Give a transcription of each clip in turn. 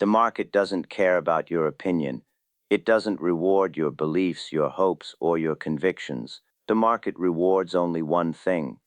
The market doesn't care about your opinion. It doesn't reward your beliefs, your hopes, or your convictions. The market rewards only one thing: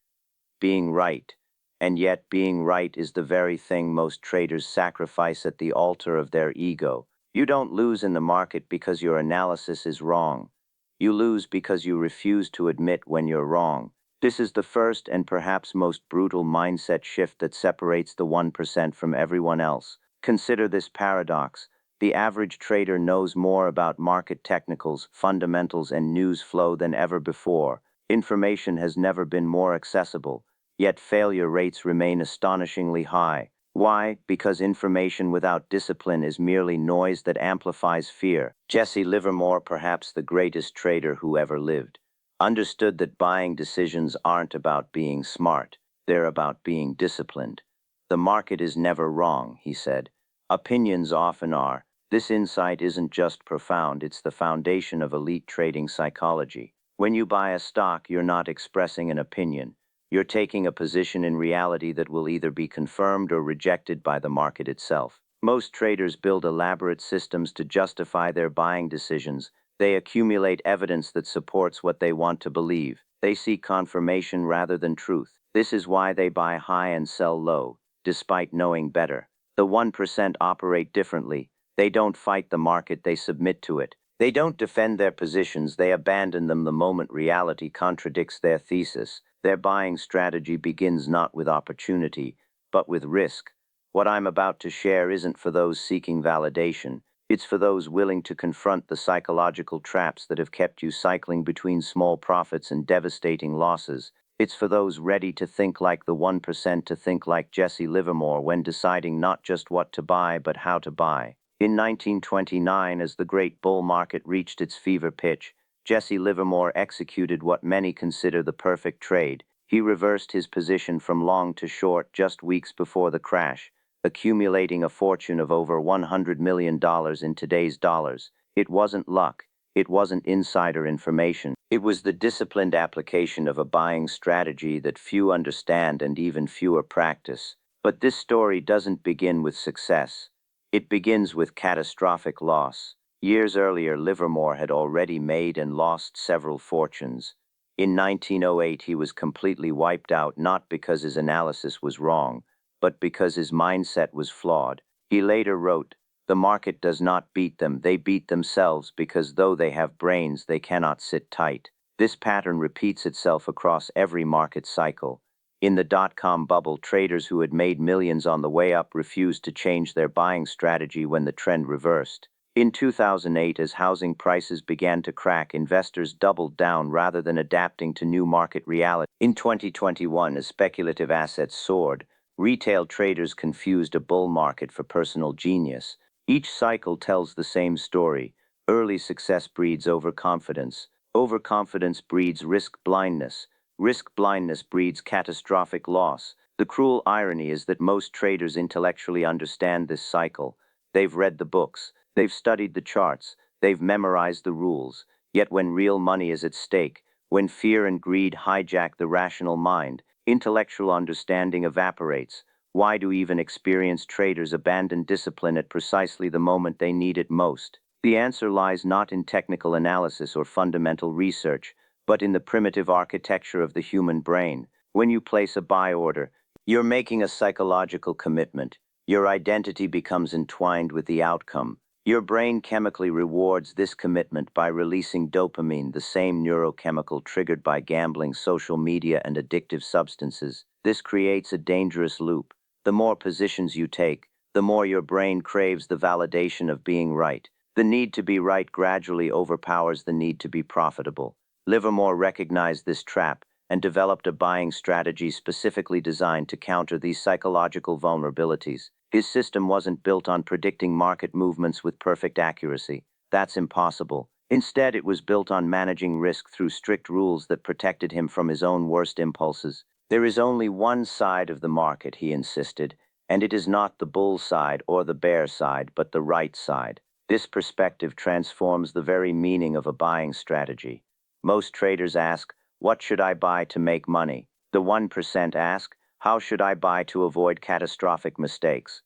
being right. And yet, being right is the very thing most traders sacrifice at the altar of their ego. You don't lose in the market because your analysis is wrong. You lose because you refuse to admit when you're wrong. This is the first and perhaps most brutal mindset shift that separates the 1% from everyone else. Consider this paradox. The average trader knows more about market technicals, fundamentals, and news flow than ever before. Information has never been more accessible. Yet failure rates remain astonishingly high. Why? Because information without discipline is merely noise that amplifies fear. Jesse Livermore, perhaps the greatest trader who ever lived, understood that buying decisions aren't about being smart, they're about being disciplined. The market is never wrong, he said. Opinions often are. This insight isn't just profound, it's the foundation of elite trading psychology. When you buy a stock, you're not expressing an opinion. You're taking a position in reality that will either be confirmed or rejected by the market itself. Most traders build elaborate systems to justify their buying decisions. They accumulate evidence that supports what they want to believe. They seek confirmation rather than truth. This is why they buy high and sell low, despite knowing better. The 1% operate differently. They don't fight the market, they submit to it. They don't defend their positions, they abandon them the moment reality contradicts their thesis. Their buying strategy begins not with opportunity, but with risk. What I'm about to share isn't for those seeking validation. It's for those willing to confront the psychological traps that have kept you cycling between small profits and devastating losses. It's for those ready to think like the 1%, to think like Jesse Livermore when deciding not just what to buy, but how to buy. In 1929, as the great bull market reached its fever pitch, Jesse Livermore executed what many consider the perfect trade. He reversed his position from long to short just weeks before the crash, accumulating a fortune of over $100 million in today's dollars. It wasn't luck. It wasn't insider information. It was the disciplined application of a buying strategy that few understand and even fewer practice. But this story doesn't begin with success. It begins with catastrophic loss. Years earlier, Livermore had already made and lost several fortunes. In 1908, he was completely wiped out, not because his analysis was wrong, but because his mindset was flawed. He later wrote, "The market does not beat them, they beat themselves because though they have brains, they cannot sit tight." This pattern repeats itself across every market cycle. In the dot-com bubble, traders who had made millions on the way up refused to change their buying strategy when the trend reversed. In 2008, as housing prices began to crack, investors doubled down rather than adapting to new market reality. In 2021, as speculative assets soared, retail traders confused a bull market for personal genius. Each cycle tells the same story. Early success breeds overconfidence. Overconfidence breeds risk blindness. Risk blindness breeds catastrophic loss. The cruel irony is that most traders intellectually understand this cycle. They've read the books, they've studied the charts, they've memorized the rules. Yet when real money is at stake, when fear and greed hijack the rational mind, intellectual understanding evaporates. Why do even experienced traders abandon discipline at precisely the moment they need it most? The answer lies not in technical analysis or fundamental research, but in the primitive architecture of the human brain. When you place a buy order, you're making a psychological commitment. Your identity becomes entwined with the outcome. Your brain chemically rewards this commitment by releasing dopamine, the same neurochemical triggered by gambling, social media, and addictive substances. This creates a dangerous loop. The more positions you take, the more your brain craves the validation of being right. The need to be right gradually overpowers the need to be profitable. Livermore recognized this trap and developed a buying strategy specifically designed to counter these psychological vulnerabilities. His system wasn't built on predicting market movements with perfect accuracy. That's impossible. Instead, it was built on managing risk through strict rules that protected him from his own worst impulses. There is only one side of the market, he insisted, and it is not the bull side or the bear side, but the right side. This perspective transforms the very meaning of a buying strategy. Most traders ask, "What should I buy to make money?" The 1% ask, "How should I buy to avoid catastrophic mistakes?"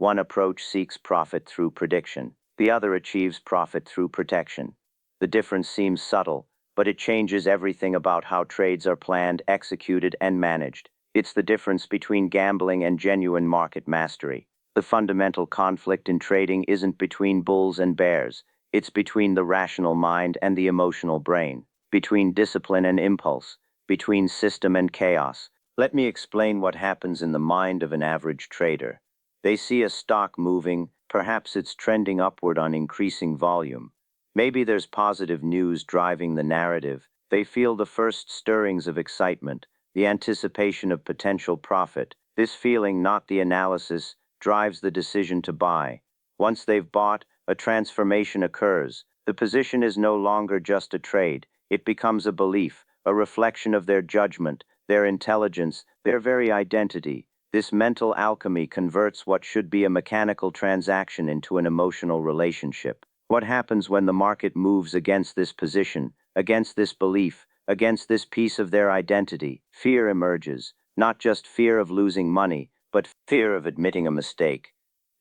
One approach seeks profit through prediction. The other achieves profit through protection. The difference seems subtle, but it changes everything about how trades are planned, executed, and managed. It's the difference between gambling and genuine market mastery. The fundamental conflict in trading isn't between bulls and bears. It's between the rational mind and the emotional brain, between discipline and impulse, between system and chaos. Let me explain what happens in the mind of an average trader. They see a stock moving, perhaps it's trending upward on increasing volume. Maybe there's positive news driving the narrative. They feel the first stirrings of excitement, the anticipation of potential profit. This feeling, not the analysis, drives the decision to buy. Once they've bought, a transformation occurs. The position is no longer just a trade. It becomes a belief, a reflection of their judgment, their intelligence, their very identity. This mental alchemy converts what should be a mechanical transaction into an emotional relationship. What happens when the market moves against this position, against this belief, against this piece of their identity? Fear emerges, not just fear of losing money, but fear of admitting a mistake.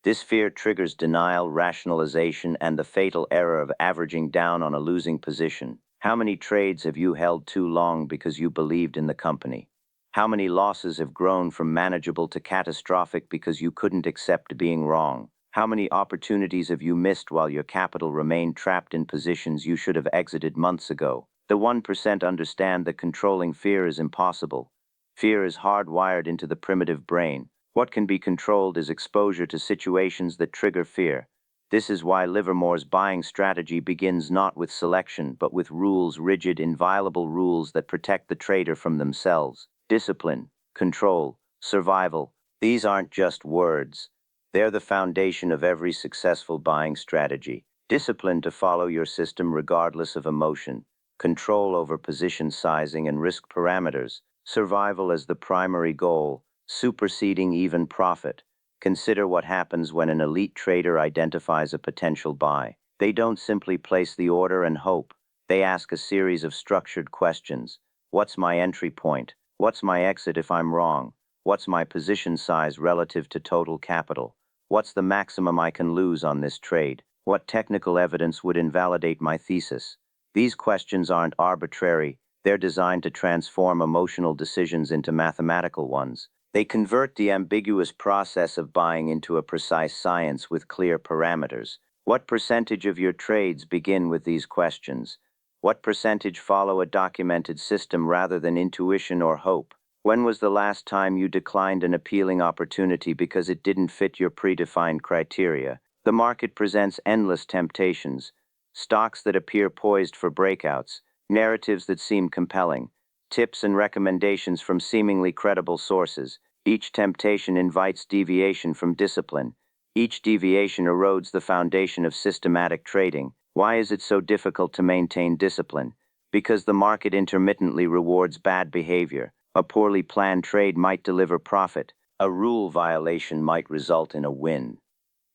This fear triggers denial, rationalization, and the fatal error of averaging down on a losing position. How many trades have you held too long because you believed in the company? How many losses have grown from manageable to catastrophic because you couldn't accept being wrong? How many opportunities have you missed while your capital remained trapped in positions you should have exited months ago? The 1% understand that controlling fear is impossible. Fear is hardwired into the primitive brain. What can be controlled is exposure to situations that trigger fear. This is why Livermore's buying strategy begins not with selection, but with rules, rigid, inviolable rules that protect the trader from themselves. Discipline, control, survival. These aren't just words. They're the foundation of every successful buying strategy. Discipline to follow your system regardless of emotion. Control over position sizing and risk parameters. Survival as the primary goal, superseding even profit. Consider what happens when an elite trader identifies a potential buy. They don't simply place the order and hope. They ask a series of structured questions. What's my entry point? What's my exit if I'm wrong? What's my position size relative to total capital? What's the maximum I can lose on this trade? What technical evidence would invalidate my thesis? These questions aren't arbitrary. They're designed to transform emotional decisions into mathematical ones. They convert the ambiguous process of buying into a precise science with clear parameters. What percentage of your trades begin with these questions? What percentage follow a documented system rather than intuition or hope? When was the last time you declined an appealing opportunity because it didn't fit your predefined criteria? The market presents endless temptations, stocks that appear poised for breakouts, narratives that seem compelling, tips and recommendations from seemingly credible sources. Each temptation invites deviation from discipline. Each deviation erodes the foundation of systematic trading. Why is it so difficult to maintain discipline? Because the market intermittently rewards bad behavior. A poorly planned trade might deliver profit. A rule violation might result in a win.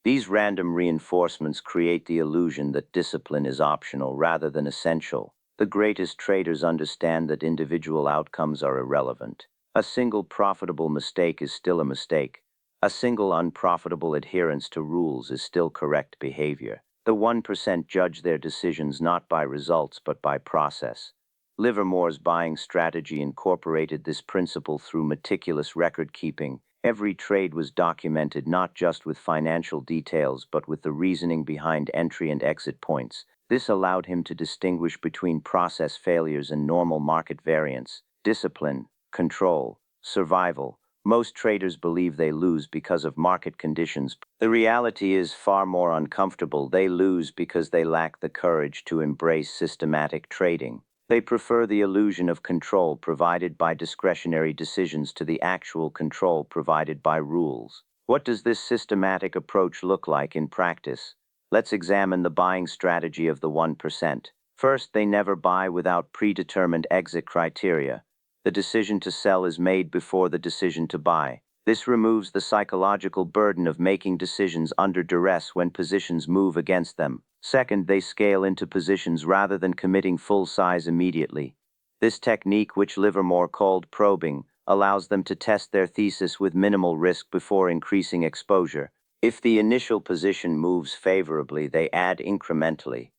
These random reinforcements create the illusion that discipline is optional rather than essential. The greatest traders understand that individual outcomes are irrelevant. A single profitable mistake is still a mistake. A single unprofitable adherence to rules is still correct behavior. The 1% judge their decisions not by results but by process. Livermore's buying strategy incorporated this principle through meticulous record keeping. Every trade was documented not just with financial details but with the reasoning behind entry and exit points. This allowed him to distinguish between process failures and normal market variance. Discipline, control, survival. Most traders believe they lose because of market conditions. The reality is far more uncomfortable. They lose because they lack the courage to embrace systematic trading. They prefer the illusion of control provided by discretionary decisions to the actual control provided by rules. What does this systematic approach look like in practice? Let's examine the buying strategy of the 1%. First, they never buy without predetermined exit criteria. The decision to sell is made before the decision to buy. This removes the psychological burden of making decisions under duress when positions move against them. Second, they scale into positions rather than committing full size immediately. This technique, which Livermore called probing, allows them to test their thesis with minimal risk before increasing exposure. If the initial position moves favorably, they add incrementally.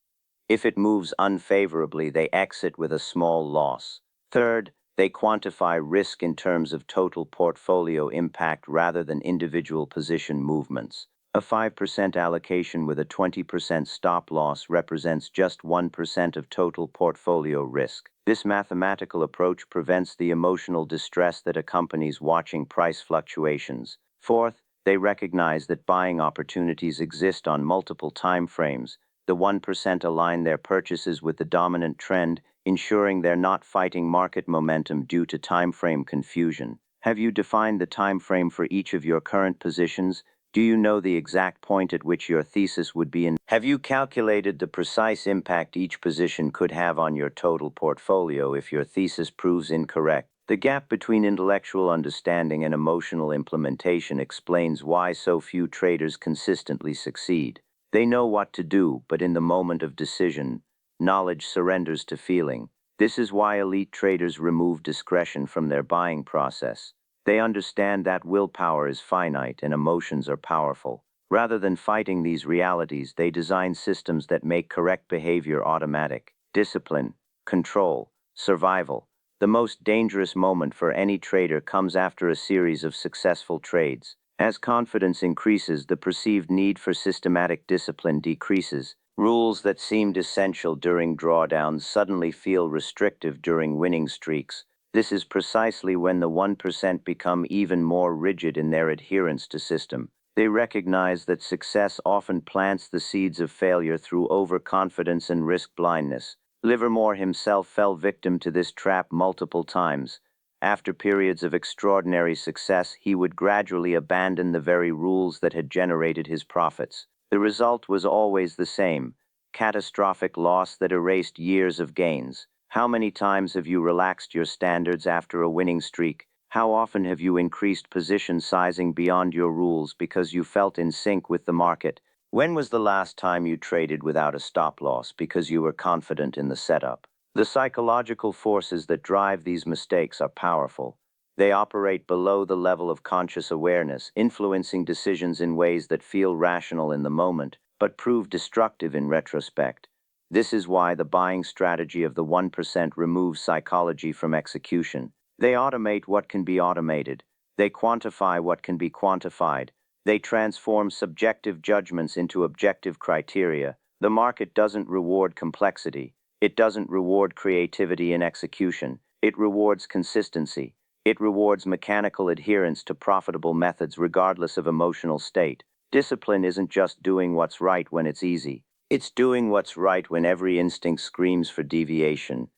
If it moves unfavorably, they exit with a small loss. Third, they quantify risk in terms of total portfolio impact rather than individual position movements. A 5% allocation with a 20% stop loss represents just 1% of total portfolio risk. This mathematical approach prevents the emotional distress that accompanies watching price fluctuations. Fourth, they recognize that buying opportunities exist on multiple time frames. The 1% align their purchases with the dominant trend, ensuring they're not fighting market momentum due to time frame confusion. Have you defined the time frame for each of your current positions? Do you know the exact point at which your thesis would be in? Have you calculated the precise impact each position could have on your total portfolio if your thesis proves incorrect? The gap between intellectual understanding and emotional implementation explains why so few traders consistently succeed. They know what to do, but in the moment of decision, knowledge surrenders to feeling. This is why elite traders remove discretion from their buying process. They understand that willpower is finite and emotions are powerful. Rather than fighting these realities, they design systems that make correct behavior automatic. Discipline, control, survival. The most dangerous moment for any trader comes after a series of successful trades. As confidence increases, the perceived need for systematic discipline decreases. Rules that seemed essential during drawdowns suddenly feel restrictive during winning streaks. This is precisely when the 1% become even more rigid in their adherence to system. They recognize that success often plants the seeds of failure through overconfidence and risk blindness. Livermore himself fell victim to this trap multiple times. After periods of extraordinary success, he would gradually abandon the very rules that had generated his profits. The result was always the same: catastrophic loss that erased years of gains. How many times have you relaxed your standards after a winning streak? How often have you increased position sizing beyond your rules because you felt in sync with the market? When was the last time you traded without a stop loss because you were confident in the setup? The psychological forces that drive these mistakes are powerful. They operate below the level of conscious awareness, influencing decisions in ways that feel rational in the moment, but prove destructive in retrospect. This is why the buying strategy of the 1% removes psychology from execution. They automate what can be automated. They quantify what can be quantified. They transform subjective judgments into objective criteria. The market doesn't reward complexity. It doesn't reward creativity in execution. It rewards consistency. It rewards mechanical adherence to profitable methods regardless of emotional state. Discipline isn't just doing what's right when it's easy. It's doing what's right when every instinct screams for deviation.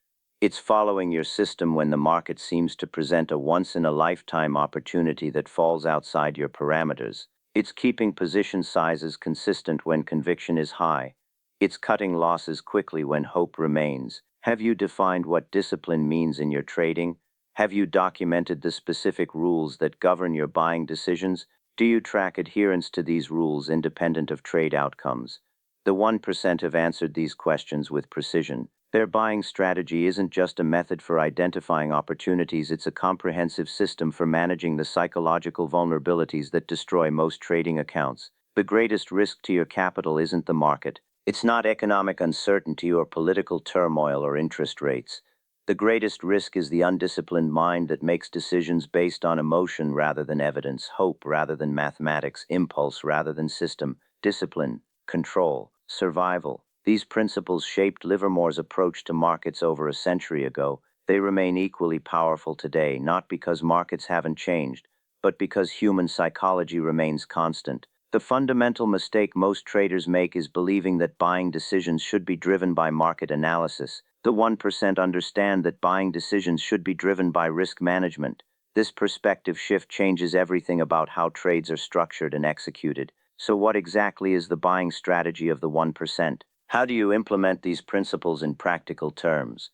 It's following your system when the market seems to present a once-in-a-lifetime opportunity that falls outside your parameters. It's keeping position sizes consistent when conviction is high. It's cutting losses quickly when hope remains. Have you defined what discipline means in your trading? Have you documented the specific rules that govern your buying decisions? Do you track adherence to these rules independent of trade outcomes? The 1% have answered these questions with precision. Their buying strategy isn't just a method for identifying opportunities, it's a comprehensive system for managing the psychological vulnerabilities that destroy most trading accounts. The greatest risk to your capital isn't the market. It's not economic uncertainty or political turmoil or interest rates. The greatest risk is the undisciplined mind that makes decisions based on emotion rather than evidence, hope rather than mathematics, impulse rather than system, discipline, control, survival. These principles shaped Livermore's approach to markets over a century ago. They remain equally powerful today, not because markets haven't changed, but because human psychology remains constant. The fundamental mistake most traders make is believing that buying decisions should be driven by market analysis. The 1% understand that buying decisions should be driven by risk management. This perspective shift changes everything about how trades are structured and executed. So what exactly is the buying strategy of the 1%? How do you implement these principles in practical terms?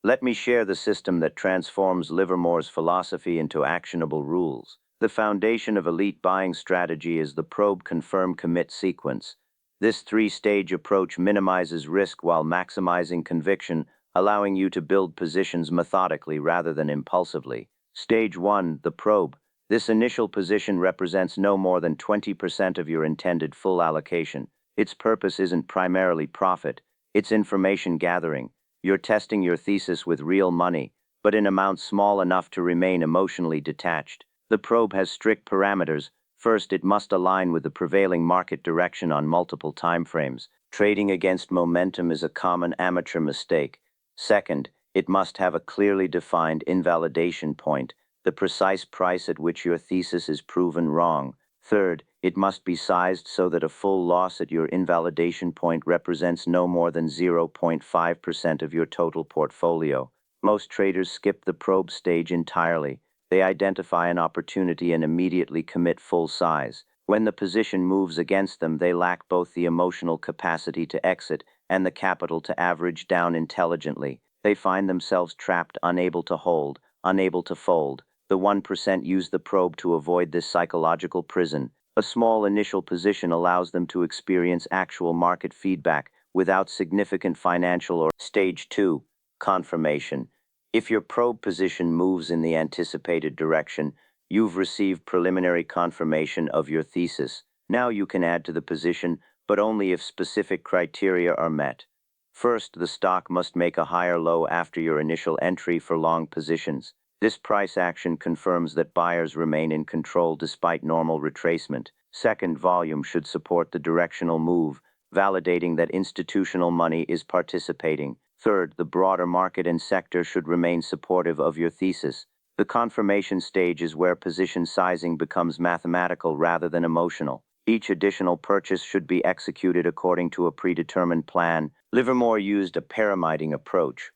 Let me share the system that transforms Livermore's philosophy into actionable rules. The foundation of elite buying strategy is the probe, confirm, commit sequence. This three-stage approach minimizes risk while maximizing conviction, allowing you to build positions methodically rather than impulsively. Stage 1, the probe. This initial position represents no more than 20% of your intended full allocation. Its purpose isn't primarily profit, it's information gathering. You're testing your thesis with real money, but in amounts small enough to remain emotionally detached. The probe has strict parameters. First, it must align with the prevailing market direction on multiple timeframes. Trading against momentum is a common amateur mistake. Second, it must have a clearly defined invalidation point, the precise price at which your thesis is proven wrong. Third, it must be sized so that a full loss at your invalidation point represents no more than 0.5% of your total portfolio. Most traders skip the probe stage entirely. They identify an opportunity and immediately commit full size. When the position moves against them, they lack both the emotional capacity to exit and the capital to average down intelligently. They find themselves trapped, unable to hold, unable to fold. The 1% use the probe to avoid this psychological prison. A small initial position allows them to experience actual market feedback without significant financial or stage 2, confirmation. If your probe position moves in the anticipated direction, you've received preliminary confirmation of your thesis. Now you can add to the position, but only if specific criteria are met. First, the stock must make a higher low after your initial entry for long positions. This price action confirms that buyers remain in control despite normal retracement. Second, volume should support the directional move, validating that institutional money is participating. Third, the broader market and sector should remain supportive of your thesis. The confirmation stage is where position sizing becomes mathematical rather than emotional. Each additional purchase should be executed according to a predetermined plan. Livermore used a pyramiding approach,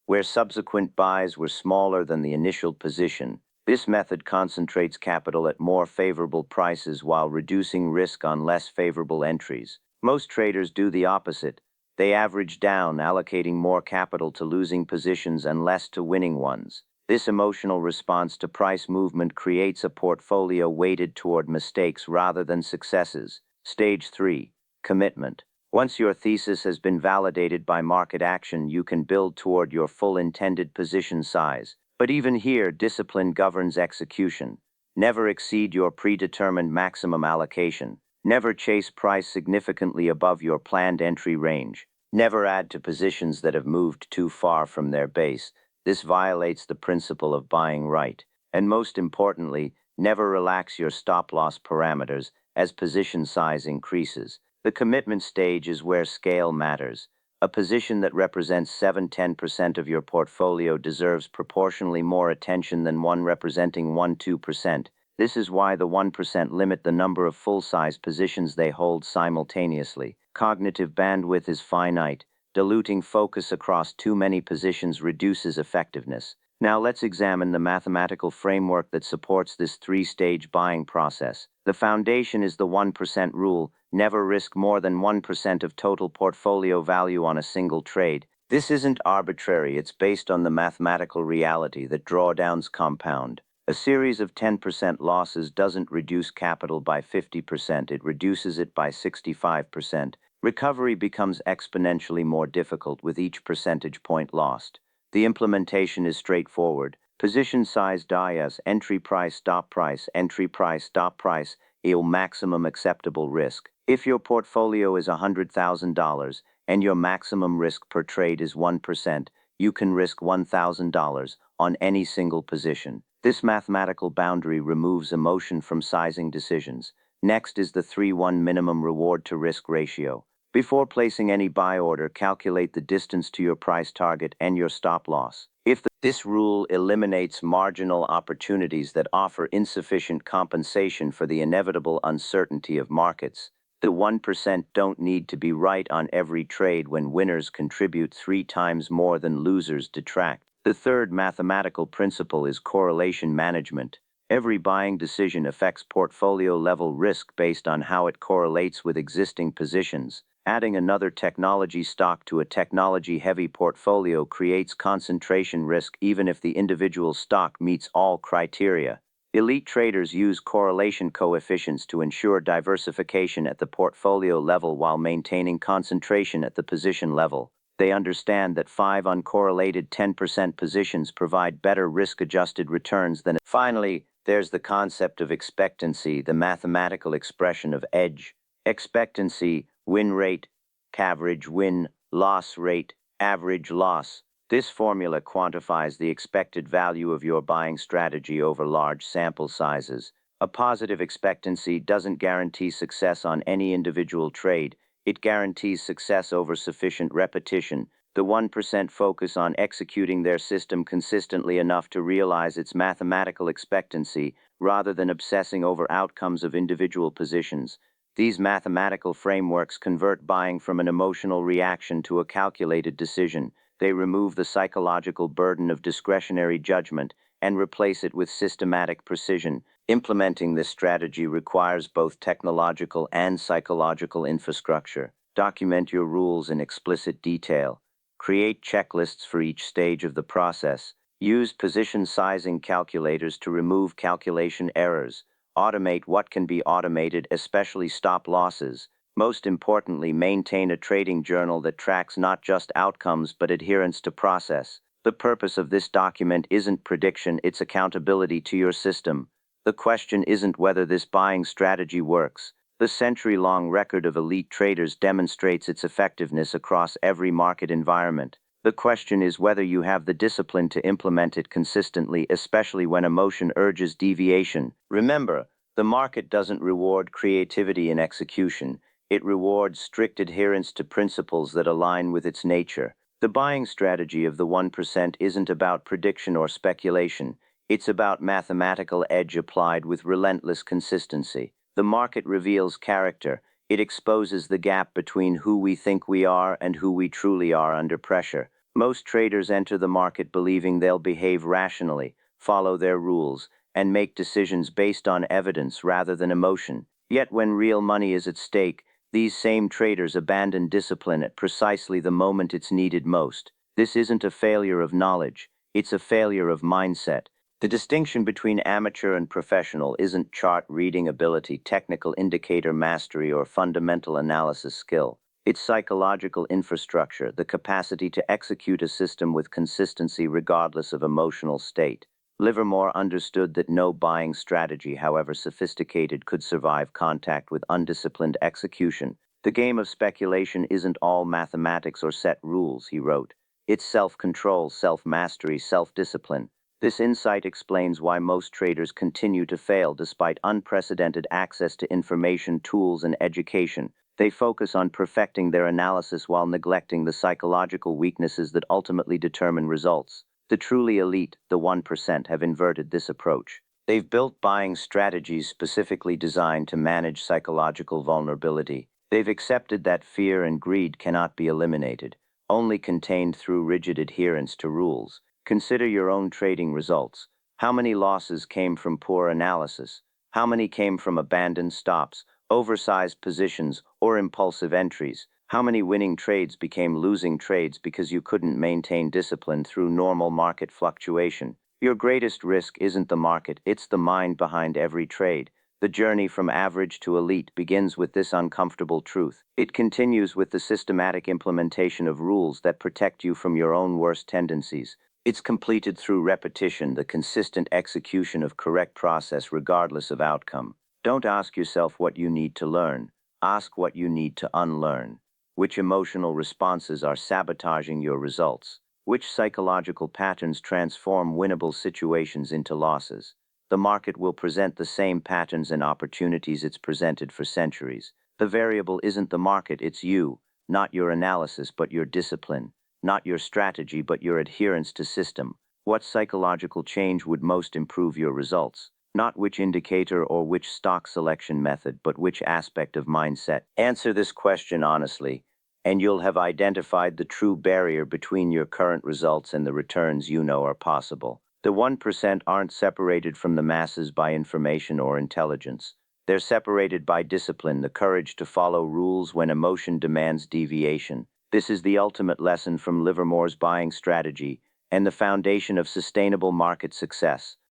where subsequent buys were smaller than the initial position. This method concentrates capital at more favorable prices while reducing risk on less favorable entries. Most traders do the opposite. They average down, allocating more capital to losing positions and less to winning ones. This emotional response to price movement creates a portfolio weighted toward mistakes rather than successes. Stage 3, commitment. Once your thesis has been validated by market action, you can build toward your full intended position size. But even here, discipline governs execution. Never exceed your predetermined maximum allocation. Never chase price significantly above your planned entry range. Never add to positions that have moved too far from their base. This violates the principle of buying right. And most importantly, never relax your stop-loss parameters as position size increases. The commitment stage is where scale matters. A position that represents 7–10% of your portfolio deserves proportionally more attention than one representing 1–2%. This is why the 1% limit the number of full-size positions they hold simultaneously. Cognitive bandwidth is finite. Diluting focus across too many positions reduces effectiveness. Now let's examine the mathematical framework that supports this three-stage buying process. The foundation is the 1% rule. Never risk more than 1% of total portfolio value on a single trade. This isn't arbitrary, it's based on the mathematical reality that drawdowns compound. A series of 10% losses doesn't reduce capital by 50%, it reduces it by 65%. Recovery becomes exponentially more difficult with each percentage point lost. The implementation is straightforward. Position size dias, entry price, stop price, entry price, stop price, equal maximum acceptable risk. If your portfolio is $100,000 and your maximum risk per trade is 1%, you can risk $1,000 on any single position. This mathematical boundary removes emotion from sizing decisions. Next is the 3:1 minimum reward to risk ratio. Before placing any buy order, calculate the distance to your price target and your stop loss. This rule eliminates marginal opportunities that offer insufficient compensation for the inevitable uncertainty of markets. The 1% don't need to be right on every trade when winners contribute 3 times more than losers detract. The third mathematical principle is correlation management. Every buying decision affects portfolio-level risk based on how it correlates with existing positions. Adding another technology stock to a technology-heavy portfolio creates concentration risk even if the individual stock meets all criteria. Elite traders use correlation coefficients to ensure diversification at the portfolio level while maintaining concentration at the position level. They understand that 5 uncorrelated 10% positions provide better risk-adjusted returns than. Finally, There's the concept of expectancy, the mathematical expression of edge. Expectancy, win rate, average win, loss rate, average loss. This formula quantifies the expected value of your buying strategy over large sample sizes. A positive expectancy doesn't guarantee success on any individual trade. It guarantees success over sufficient repetition. The 1% focus on executing their system consistently enough to realize its mathematical expectancy rather than obsessing over outcomes of individual positions. These mathematical frameworks convert buying from an emotional reaction to a calculated decision. They remove the psychological burden of discretionary judgment and replace it with systematic precision. Implementing this strategy requires both technological and psychological infrastructure. Document your rules in explicit detail. Create checklists for each stage of the process. Use position sizing calculators to remove calculation errors. Automate what can be automated, especially stop losses. Most importantly, maintain a trading journal that tracks not just outcomes but adherence to process. The purpose of this document isn't prediction, it's accountability to your system. The question isn't whether this buying strategy works. The century-long record of elite traders demonstrates its effectiveness across every market environment. The question is whether you have the discipline to implement it consistently, especially when emotion urges deviation. Remember, the market doesn't reward creativity in execution. It rewards strict adherence to principles that align with its nature. The buying strategy of the 1% isn't about prediction or speculation. It's about mathematical edge applied with relentless consistency. The market reveals character. It exposes the gap between who we think we are and who we truly are under pressure. Most traders enter the market believing they'll behave rationally, follow their rules, and make decisions based on evidence rather than emotion. Yet when real money is at stake, these same traders abandon discipline at precisely the moment it's needed most. This isn't a failure of knowledge, it's a failure of mindset. The distinction between amateur and professional isn't chart reading ability, technical indicator mastery, or fundamental analysis skill. It's psychological infrastructure, the capacity to execute a system with consistency regardless of emotional state. Livermore understood that no buying strategy, however sophisticated, could survive contact with undisciplined execution. The game of speculation isn't all mathematics or set rules, he wrote. It's self-control, self-mastery, self-discipline. This insight explains why most traders continue to fail despite unprecedented access to information, tools, and education. They focus on perfecting their analysis while neglecting the psychological weaknesses that ultimately determine results. The truly elite, the 1%, have inverted this approach. They've built buying strategies specifically designed to manage psychological vulnerability. They've accepted that fear and greed cannot be eliminated, only contained through rigid adherence to rules. Consider your own trading results. How many losses came from poor analysis? How many came from abandoned stops, oversized positions, or impulsive entries? How many winning trades became losing trades because you couldn't maintain discipline through normal market fluctuation? Your greatest risk isn't the market, it's the mind behind every trade. The journey from average to elite begins with this uncomfortable truth. It continues with the systematic implementation of rules that protect you from your own worst tendencies. It's completed through repetition, the consistent execution of correct process regardless of outcome. Don't ask yourself what you need to learn. Ask what you need to unlearn. Which emotional responses are sabotaging your results? Which psychological patterns transform winnable situations into losses? The market will present the same patterns and opportunities it's presented for centuries. The variable isn't the market, it's you, not your analysis but your discipline. Not your strategy, but your adherence to system. What psychological change would most improve your results? Not which indicator or which stock selection method, but which aspect of mindset. Answer this question honestly, and you'll have identified the true barrier between your current results and the returns you know are possible. The 1% aren't separated from the masses by information or intelligence. They're separated by discipline, the courage to follow rules when emotion demands deviation. This is the ultimate lesson from Livermore's buying strategy and the foundation of sustainable market success.